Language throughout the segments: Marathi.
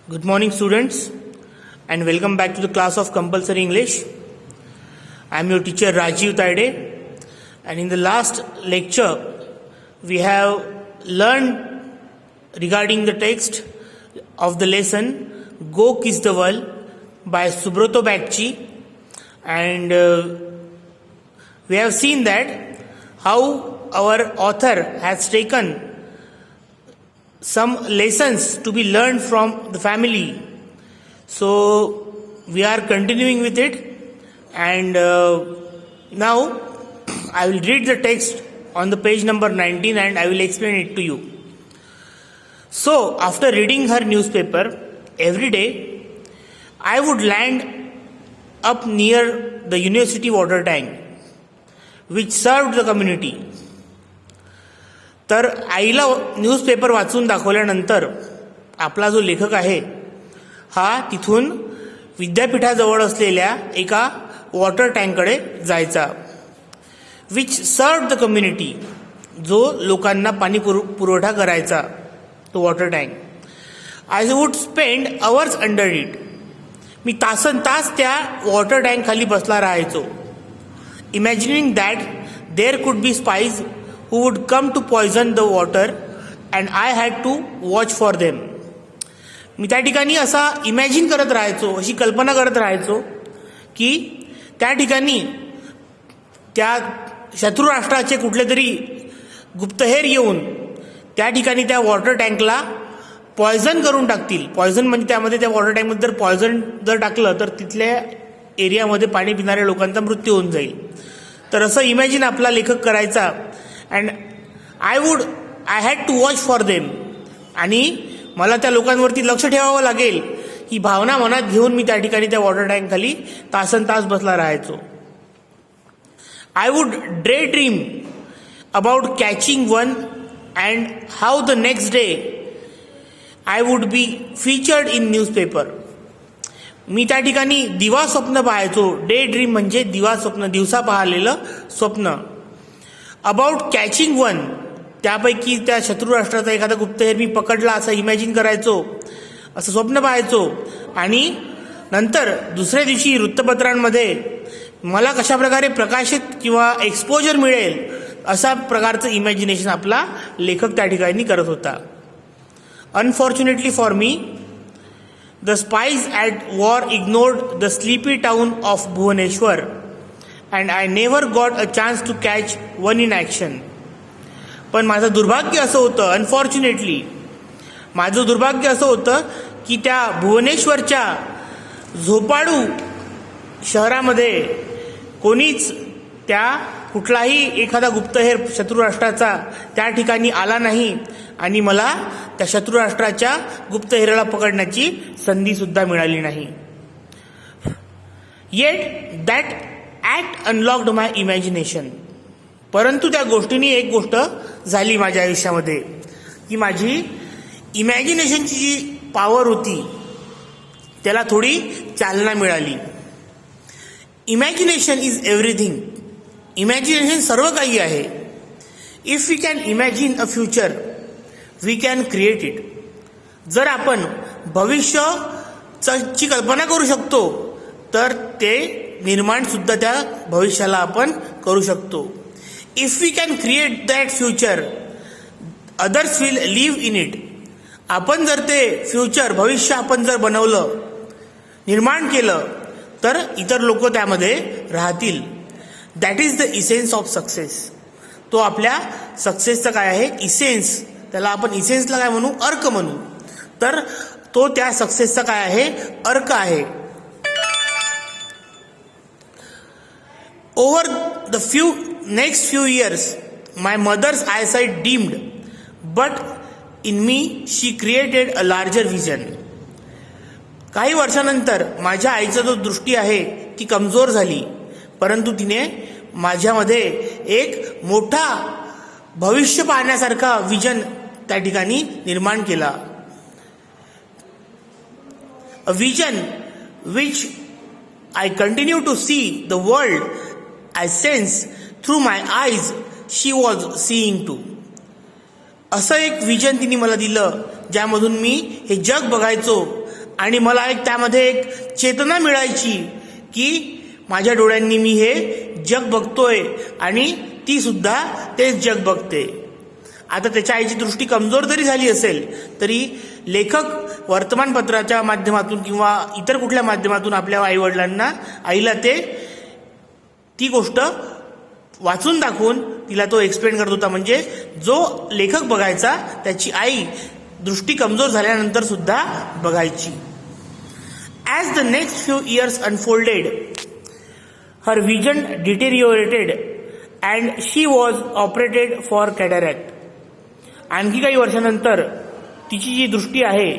Good morning, students, and welcome back to the class of compulsory English. I am your teacher Rajiv Taide, and in the last lecture, we have learned regarding the text of the lesson Go Kiss the World by Subroto Bagchi, and we have seen that how our author has taken some lessons to be learned from the family. So we are continuing with it, and now I will read the text on the page number 19 and I will explain it to you. So after reading her newspaper every day, I would land up near the university water tank which served the community. तर आईला न्यूजपेपर वाचून दाखवल्यानंतर आपला जो लेखक आहे हा तिथून विद्यापीठाजवळ असलेल्या एका वॉटर टँककडे जायचा, विच सर्व्ड द कम्युनिटी, जो लोकांना पाणी पुरवठा करायचा, तो water tank. I would spend hours under it, मी तासन तास त्या वॉटर टँक खाली बसला राहायचो. इमॅजिनिंग that there could be स्पाईज who would come to poison the water and I had to watch for them. मी त्या ठिकाणी असा इमॅजिन करत राहायचो, अशी कल्पना करत राहायचो की त्या ठिकाणी त्या शत्रू राष्ट्राचे कुठले तरी गुप्तहेर येऊन त्या ठिकाणी त्या वॉटर टँकला पॉयझन करून टाकतील. पॉयझन म्हणजे त्यामध्ये त्या वॉटर टँकमध्ये जर पॉयझन जर टाकलं तर तिथल्या एरियामध्ये पाणी पिणाऱ्या लोकांचा मृत्यू होऊन जाईल. तर असं इमॅजिन आपला लेखक करायचा. And I had to watch for them, आणि मला त्या लोकांवरती लक्ष ठेवावं लागेल ही भावना मनात घेऊन मी त्या ठिकाणी त्या वॉटर टँक खाली तासन तास बसला राहायचो. I would dre dream about catching one and how the next day I would be featured in newspaper. मी त्या ठिकाणी दिवा स्वप्न पाहायचो. डे ड्रीम म्हणजे दिवा स्वप्न, दिवसा पाहिलेलं स्वप्न. अबाउट कॅचिंग वन, त्यापैकी त्या शत्रू राष्ट्राचा एखादा गुप्तहेर मी पकडला असं इमॅजिन करायचो, असं स्वप्न पाहायचो. आणि नंतर दुसऱ्या दिवशी वृत्तपत्रांमध्ये मला कशा प्रकारे प्रकाशित किंवा एक्सपोजर मिळेल अशा प्रकारचं इमॅजिनेशन आपला लेखक त्या ठिकाणी करत होता. Unfortunately for me, the spies at war ignored the sleepy town of Bhubaneswar and I never got a chance to catch one in action. पण माझं दुर्भाग्य असं होतं, अनफॉर्च्युनेटली माझं दुर्भाग्य असं होतं की त्या भुवनेश्वरच्या झोपाडू शहरामध्ये कोणीच त्या कुठलाही एखादा गुप्तहेर शत्रू राष्ट्राचा त्या ठिकाणी आला नाही आणि मला त्या शत्रू राष्ट्राच्या गुप्तहेराला पकडण्याची संधी सुद्धा मिळाली नाही. Eight that act unlocked my imagination. परंतु त्या गोष्टीने एक गोष्ट झाली माझ्या आयुष्यामध्ये की माझी इमॅजिनेशनची जी पॉवर होती त्याला थोडी चालना मिळाली. Imagination is everything. इमॅजिनेशन सर्व काही आहे. If we can imagine a future we can create it. जर आपण भविष्याची कल्पना करू शकतो तर ते निर्माण सुद्धा त्या भविष्याला आपण करू शकतो. If we can create that future others will live in it. आपण जर ते फ्युचर भविष्य आपण जर बनवलं, निर्माण केलं तर इतर लोक त्यामध्ये राहतील. That is the essence of success. तो आपल्या सक्सेसचा काय आहे, इसेन्स. त्याला आपण इसेन्सला काय म्हणू, अर्क म्हणू. तर तो त्या सक्सेसचा काय आहे, अर्क आहे. Over the next few years, my mother's eyesight dimmed, but in me she created a larger vision. काही वर्षानंतर माझ्या आईचा जो दृष्टी आहे ती कमजोर झाली, परंतु तिने माझ्यामध्ये एक मोठा भविष्य पाहण्यासारखा विजन त्या ठिकाणी निर्माण केला. A vision which I continue to see the world I sense through my eyes she was seeing too. असं एक विजन तिने मला दिलं ज्यामधून मी हे जग बघायचो आणि मला त्यामध्ये एक चेतना मिळायची की माझ्या डोळ्यांनी मी हे जग बघतोय आणि ती सुद्धा तेच जग बघते. आता त्याच्या आईची दृष्टी कमजोर जरी झाली असेल तरी लेखक वर्तमानपत्राच्या माध्यमातून किंवा इतर कुठल्या माध्यमातून आपल्या आईवडिलांना आईला ती गोष्ट वाचून दाखवून तिला तो एक्सप्लेन करत होता. म्हणजे जो लेखक बघायचा त्याची आई दृष्टी कमजोर झाल्यानंतर सुद्धा बघायची. As the next few years unfolded her vision deteriorated and she was operated for cataract. आणखी काही वर्षानंतर तिची जी दृष्टी आहे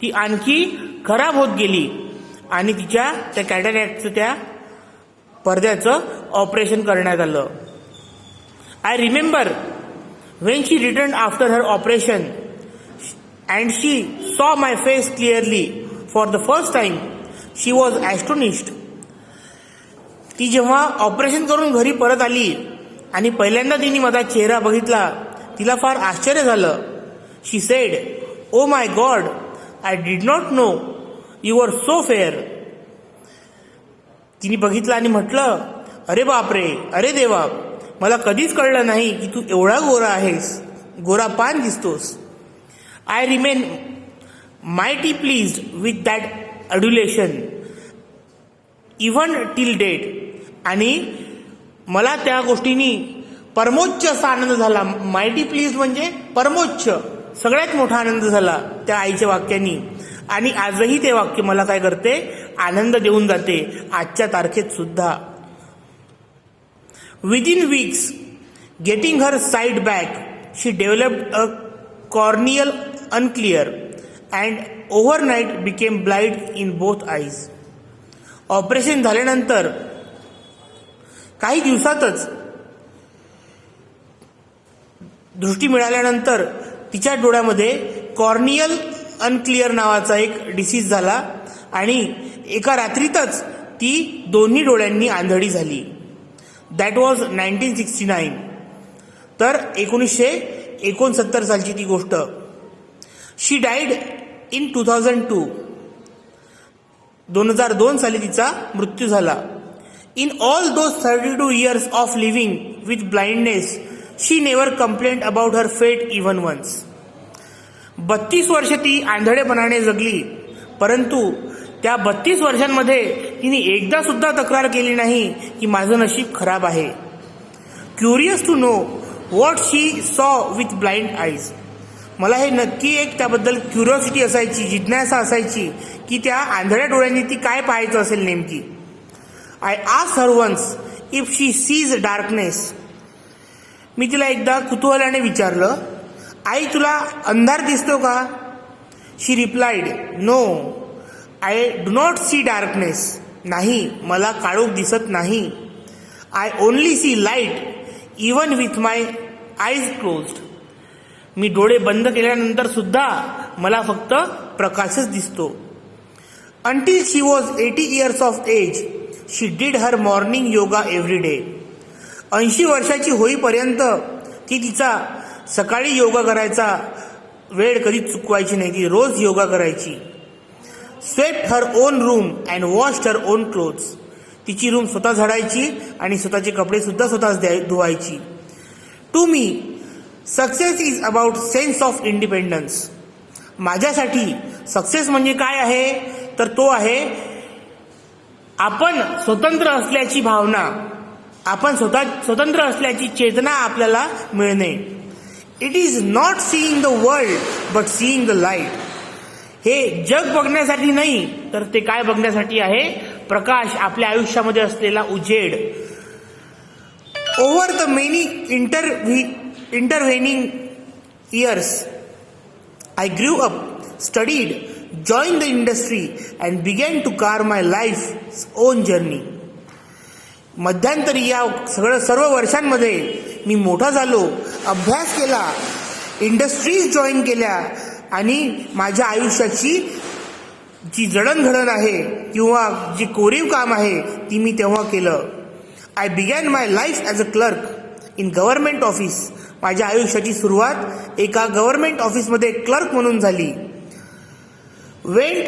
ती आणखी खराब होत गेली आणि तिच्या त्या कॅटरॅक्टचं त्या पडद्याचं ऑपरेशन करण्यात आलं. I remember when she return after her operation and she saw my face clearly for the first time she was astonished. ती जेव्हा ऑपरेशन करून घरी परत आली आणि पहिल्यांदा तिने माझा चेहरा बघितला तिला फार आश्चर्य झालं. She said, oh my God, I did not know you are so fair. तिने बघितलं आणि म्हटलं, अरे बापरे, अरे देवा, मला कधीच कळलं नाही की तू एवढा गोरा आहेस, गोरा पान दिसतोस. I remain mighty pleased with that adulation even till date. आणि मला त्या गोष्टींनी परमोच्च असा आनंद झाला. मायटी प्लीज म्हणजे परमोच्च, सगळ्यात मोठा आनंद झाला त्या आईच्या वाक्यांनी. आणि आजही ते वाक्य मला काय करते, आनंद देऊन जाते आजच्या तारखेत सुद्धा. Within weeks getting her side back she developed a corneal unclear and overnight became blind in both eyes. Operation झाल्यानंतर काही दिवसातच दृष्टी मिळाल्यानंतर तिच्या डोळ्यामध्ये कॉर्नियल अनक्लिअर नावाचा एक डिसीज झाला आणि एका रात्रीतच ती दोन्ही डोळ्यांनी आंधळी झाली. That was 1969. तर 1969 सालची ती गोष्ट. शी डाईड इन 2002. 2002 साली तिचा मृत्यू झाला. In all those 32 years of living with blindness she never complained about her fate even once. 32 वर्ष ती आंधळेपणाने जगली, परंतु त्या 32 वर्षांमध्ये तिने एकदा सुद्धा तक्रार केली नाही की माझं नशीब खराब आहे. क्युरियस टू नो व्हॉट शी सॉ विथ ब्लाइंड आईज. मला हे नक्की एक त्याबद्दल क्युरिओसिटी असायची, जिज्ञासा असायची की त्या आंधळ्या डोळ्यांनी ती काय पाहायचं असेल नेमकी. I asked her once if she sees darkness. मी तिला एकदा कुतूहलाने विचारलं, आई तुला अंधार दिसतो का? She replied, no, I do not see darkness. नाही, मला काळोख दिसत नाही. I only see light even with my eyes closed. मी डोळे बंद केल्यानंतर सुद्धा मला फक्त प्रकाशच दिसतो. Until she was 80 years of age she did her morning yoga every day. 80 वर्षाची होईपर्यंत ती तिचा सकाळी योगा करायचा वेळ कधीच चुकवायची नाही. ती रोज योगा करायची. Swept her own room and washed her own clothes. तिची रूम स्वतः झाडायची आणि स्वतःचे कपडे सुद्धा स्वतःच धुवायची. To me success is about sense of independence. माझ्यासाठी सक्सेस म्हणजे काय आहे, तर तो आहे आपण स्वतंत्र असल्याची भावना, आपण स्वतंत्र असल्याची चेतना आपल्याला मिळणे. It is not seeing the world but seeing the light. हे जग बघण्यासाठी नाही, तर ते काय बघण्यासाठी आहे, प्रकाश, आपल्या आयुष्यामध्ये असलेला उजेड. Over the many intervening years, I grew up, studied, joined the industry and began to carve my life's own journey. मध्यंतरी या सर्व वर्षांमध्ये मी मोठा झालो, अभ्यास केला, इंडस्ट्रीज जॉईन केल्या आणि माझ्या आयुष्याची जी जडणघडण आहे किंवा जी कोरीव काम आहे ती मी तेव्हा केलं. I began my life as a clerk in government office. माझ्या आयुष्याची सुरुवात एका गव्हर्नमेंट ऑफिसमध्ये क्लर्क म्हणून झाली. Went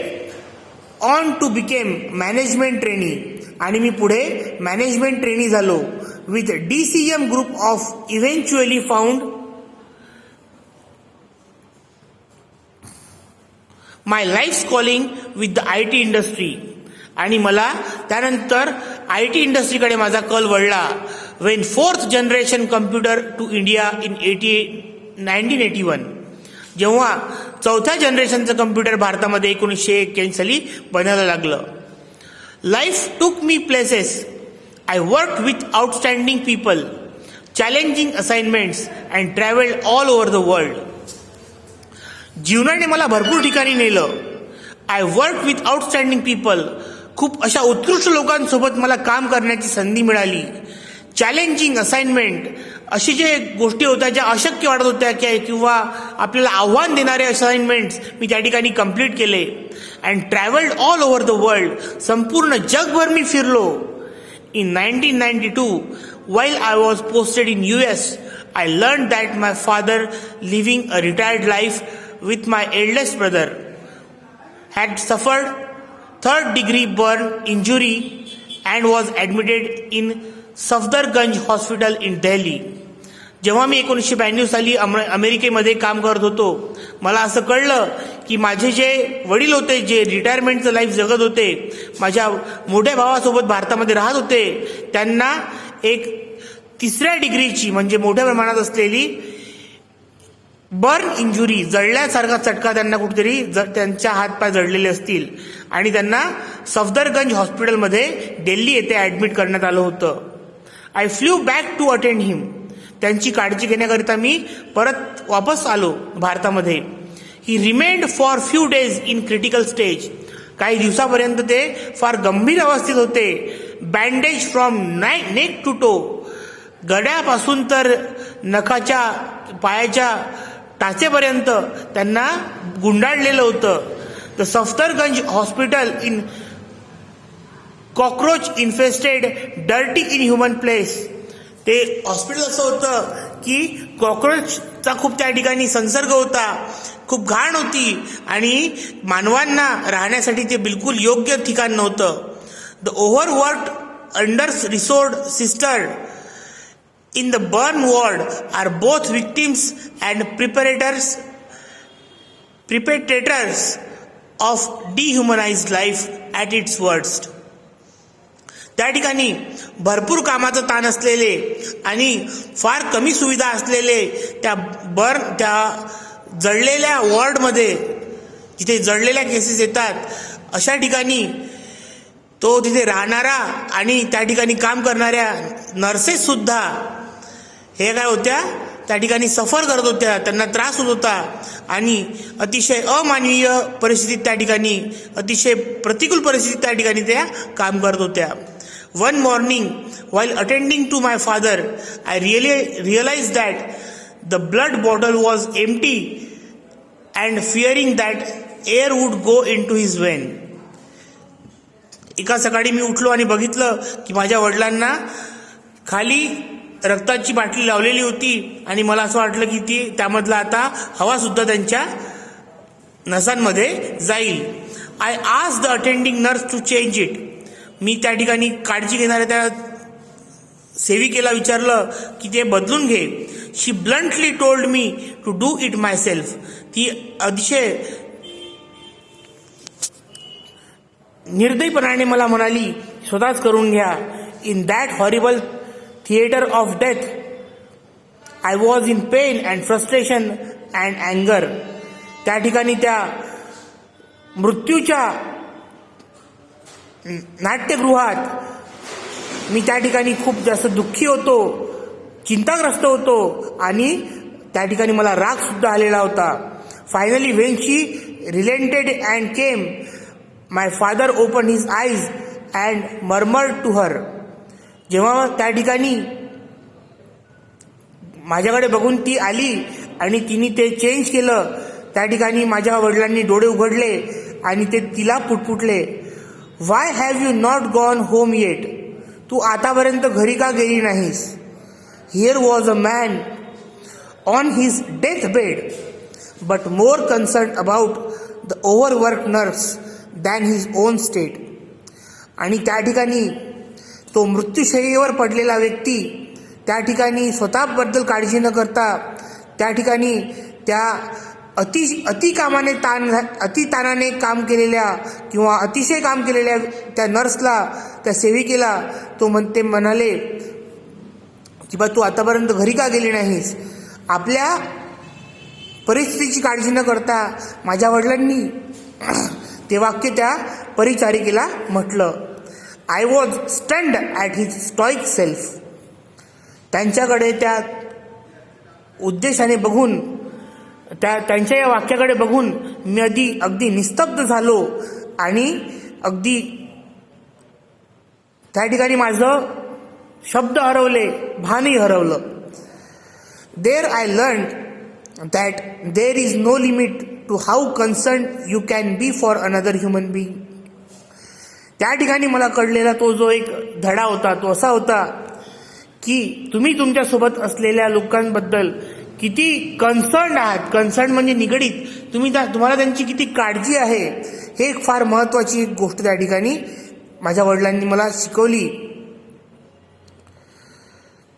on to became management trainee, आणि मी पुढे मॅनेजमेंट ट्रेनी झालो. With DCM group of eventually found my life calling with the IT industry, आणि मला त्यानंतर IT इंडस्ट्रीकडे माझा कल वळला. When 4th generation computer to India in 1981, जेव्हा 4थ्या जनरेशनचं कम्प्युटर भारतामध्ये 1981 साली बनायला लागलं. Life took me places, I work with outstanding people, challenging assignments and travelled all over the world. जीवनाने मला भरपूर ठिकाणी नेलं. I work with outstanding people, खूप अशा उत्कृष्ट लोकांसोबत मला काम करण्याची संधी मिळाली. चॅलेंजिंग असाइनमेंट, अशी जे गोष्टी होत्या ज्या अशक्य वाटत होत्या किंवा आपल्याला आव्हान देणारे असाइनमेंट्स मी त्या ठिकाणी कंप्लीट केले. And travelled all over the world, संपूर्ण जगभर मी फिरलो. In 1992, while I was posted in US, I learned that my father, living a retired life with my eldest brother, had suffered 3rd-degree burn injury and was admitted in Safdarjung hospital in Delhi. जेव्हा मी 1992 साली अमेरिकेमध्ये काम करत होतो, मला असं कळलं की माझे जे वडील होते, जे रिटायरमेंटचं लाईफ जगत होते, माझ्या मोठ्या भावासोबत भारतामध्ये राहत होते, त्यांना एक 3ऱ्या डिग्रीची म्हणजे मोठ्या प्रमाणात असलेली बर्न इंजुरी, जळल्यासारखा चटका त्यांना कुठेतरी त्यांच्या हातपाय जळलेले असतील आणि त्यांना सफदरगंज हॉस्पिटलमध्ये दिल्ली येथे ॲडमिट करण्यात आलं होतं. I flew back to attend him, त्यांची काळजी घेण्याकरिता मी परत वापस आलो भारतामध्ये. He remained for few days in critical stage, काही दिवसापर्यंत ते फार गंभीर अवस्थेत होते. Bandage from neck to toe, गड्यापासून तर नखाच्या पायाच्या टाचेपर्यंत त्यांना गुंडाळलेलं होतं. The Safdarjung hospital in cockroach infested dirty inhuman place, ते हॉस्पिटल असं होतं की कॉक्रोचचा खूप त्या ठिकाणी संसर्ग होता, खूप घाण होती आणि मानवांना राहण्यासाठी ते बिलकुल योग्य ठिकाण नव्हतं. The overworked, under resourced sister in the burn ward are both victims and perpetrators of dehumanized life at its worst. त्या ठिकाणी भरपूर कामाचं ताण असलेले आणि फार कमी सुविधा असलेले त्या जळलेल्या वॉर्डमध्ये, जिथे जळलेल्या केसेस येतात, अशा ठिकाणी तो तिथे राहणारा आणि त्या ठिकाणी काम करणाऱ्या नर्सेस सुद्धा हे काय होत्या, त्या ठिकाणी सफर करत होत्या, त्यांना त्रास होत होता आणि अतिशय अमानवीय परिस्थितीत त्या ठिकाणी, अतिशय प्रतिकूल परिस्थितीत त्या ठिकाणी त्या काम करत होत्या. One morning while attending to my father, I realized that the blood bottle was empty and fearing that air would go into his vein. एका सकाळी मी उठलो आणि बघितलं की माझ्या वडिलांना खाली रक्ताची बाटली लावलेली होती आणि मला असं वाटलं की ती त्यामधला आता हवा सुद्धा त्यांच्या नसांमध्ये जाईल. I asked the attending nurse to change it, मी त्या ठिकाणी काळजी घेणाऱ्या त्या सेविकेला विचारलं की ते बदलून घे. She bluntly told me to do it myself, ती अतिशय निर्दयीपणाने मला म्हणाली स्वतःच करून घ्या. In that horrible theatre of death I was in pain and frustration and अँगर. त्या ठिकाणी त्या मृत्यूच्या नाट्यगृहात मी त्या ठिकाणी खूप जास्त दुःखी होतो, चिंताग्रस्त होतो आणि त्या ठिकाणी मला राग सुद्धा आलेला होता. Finally when she relented and came, my father open his eyes and murmured to her. जेव्हा त्या ठिकाणी माझ्याकडे बघून ती आली आणि तिने ते चेंज केलं, त्या ठिकाणी माझ्या वडिलांनी डोळे उघडले आणि ते तिला पुटपुटले. Why have you not gone home yet, तू आतापर्यंत घरी का गेली नाहीस. Here was a man on his death bed but more concern about the overwork nurse than his own state. आणि त्या ठिकाणी तो मृत्यूशय्येवर पडलेला व्यक्ती त्या ठिकाणी स्वतःबद्दल काळजी न करता त्या ठिकाणी त्या अति ताणाने काम केलेल्या किंवा अतिशय काम केलेल्या त्या नर्सला, त्या सेविकेला ते म्हणाले की बा तू आतापर्यंत घरी का गेली नाहीस. आपल्या परिस्थितीची काळजी न करता माझ्या वडिलांनी ते वाक्य त्या परिचारिकेला म्हटलं. I was stunned at his stoic self. त्यांच्याकडे त्या उद्देशाने बघून त्यांच्या या वाक्याकडे बघून मी अगदी निस्तब्ध झालो आणि अगदी त्या ठिकाणी माझं शब्द हरवले, भानही हरवलं. There I learn that there is no limit to how concern you can be for another human being. त्या ठिकाणी मला कळलेला तो जो एक धडा होता तो असा होता की तुम्ही तुमच्यासोबत असलेल्या लोकांबद्दल किती कन्सर्न आहात. कन्सर्न म्हणजे निगडीत, तुम्हाला त्यांची किती काळजी आहे, हे एक फार महत्त्वाची एक गोष्ट त्या ठिकाणी माझ्या वडिलांनी मला शिकवली.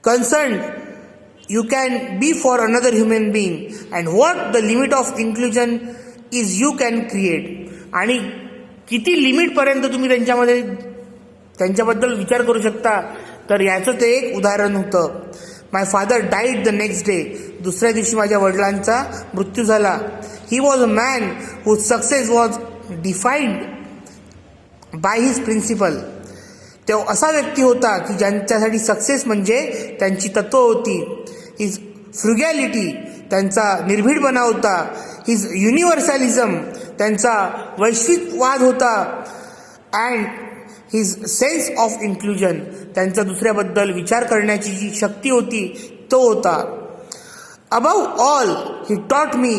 Concern you can be for another human being and what the limit of inclusion is you can create. आणि किती लिमिटपर्यंत तुम्ही त्यांच्याबद्दल विचार करू शकता, तर याचं ते एक उदाहरण होतं. My father died the next day. दुसऱ्या दिवशी माझ्या वडिलांचा मृत्यू झाला. He was a man whose success was defined by his principle. तो असा व्यक्ती होता की ज्यांच्यासाठी सक्सेस म्हणजे त्यांची तत्त्व होती. हिज फ्रुगॅलिटी, त्यांचा निर्भीडपणा होता. हिज युनिव्हर्सॅलिझम, त्यांचा वैश्विकवाद होता. And his sense of inclusion, त्यांचा दुसऱ्याबद्दल विचार करण्याची जी शक्ती होती तो होता. Above all he taught me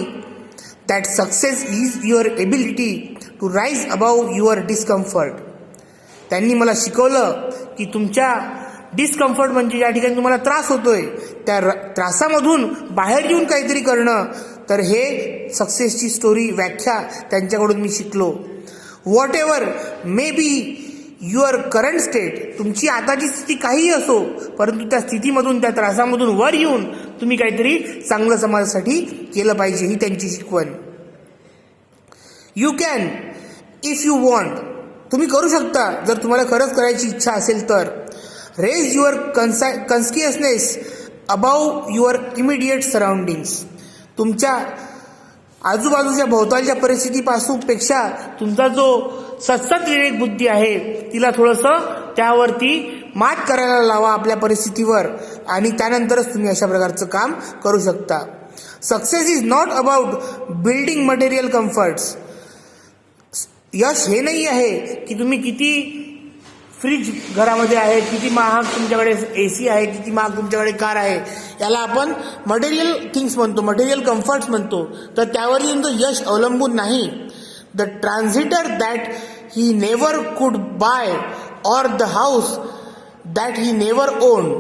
that success is your ability to rise above your discomfort. त्यांनी मला शिकवलं की तुमच्या डिस्कम्फर्ट म्हणजे ज्या ठिकाणी तुम्हाला त्रास होतोय त्या त्रासामधून बाहेर येऊन काहीतरी करणं, तर हे सक्सेसची स्टोरी व्याख्या त्यांच्याकडून मी शिकलो. What ever may be your current state, तुमची आताची स्थिती काहीही असो, परंतु त्या स्थितीमधून, त्या त्रासामधून वर येऊन तुम्ही काहीतरी चांगलं समाजासाठी केलं पाहिजे, ही त्यांची शिकवण. You can if you want, तुम्ही करू शकता जर तुम्हाला खरंच करायची इच्छा असेल तर. Raise your consciousness above your immediate surroundings. तुमच्या आजूबाजूच्या भोवतालच्या परिस्थितीपासून पेक्षा तुमचा जो सतसत विवेक बुद्धी आहे तिला थोडंसं त्यावरती मात करायला लावा आपल्या परिस्थितीवर, आणि त्यानंतरच तुम्ही अशा प्रकारचं काम करू शकता. Success is not about building material comforts. यश हे नाही आहे की तुम्ही किती फ्रीज घरामध्ये आहे, किती महाग तुमच्याकडे AC आहे, किती महाग तुमच्याकडे कार आहे, याला आपण मटेरियल थिंग्स म्हणतो, मटेरियल कम्फर्ट्स म्हणतो. तर त्यावरही तुमचं यश अवलंबून नाही. The transistor that he never कुड by or the house that he never on.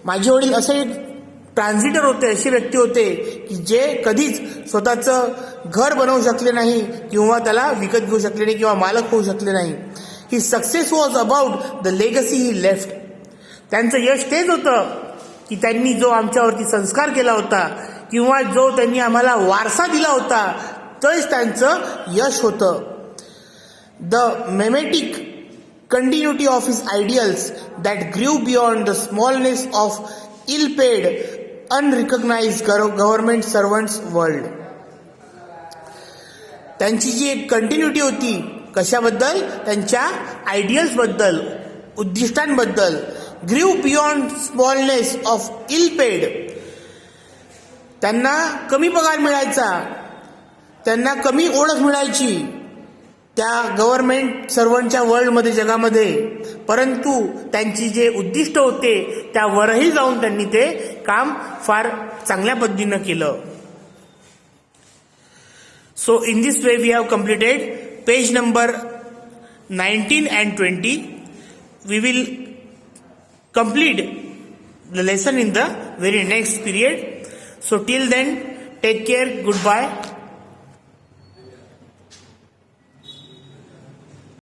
माझे वडील असे एक ट्रान्झिटर होते, असे व्यक्ती होते की जे कधीच स्वतःचं घर बनवू शकले नाही किंवा त्याला विकत घेऊ शकले नाही किंवा मालक होऊ शकले नाही. His success was about the legacy he left. त्यांचं यश तेच होतं की त्यांनी जो आमच्यावरती संस्कार केला होता किंवा जो त्यांनी आम्हाला वारसा दिला होता, तेच त्यांचं यश होतं. The memetic continuity of his ideals that grew beyond the smallness of ill paid unrecognised government servants world. त्यांची जी एक कंटिन्युटी होती, कशाबद्दल? त्यांच्या आयडियल्सबद्दल, उद्दिष्टांबद्दल. Grieve beyond smallness of ill paid. त्यांना कमी पगार मिळायचा, त्यांना कमी ओळख मिळायची त्या गव्हर्नमेंट सर्वंटच्या वर्ल्डमध्ये, जगामध्ये, परंतु त्यांची जे उद्दिष्ट होते त्यावरही जाऊन त्यांनी ते काम फार चांगल्या पद्धतीनं केलं. So in this way we have completed page number 19 and 20. We will complete the lesson in the very next period. So till then, take care, goodbye.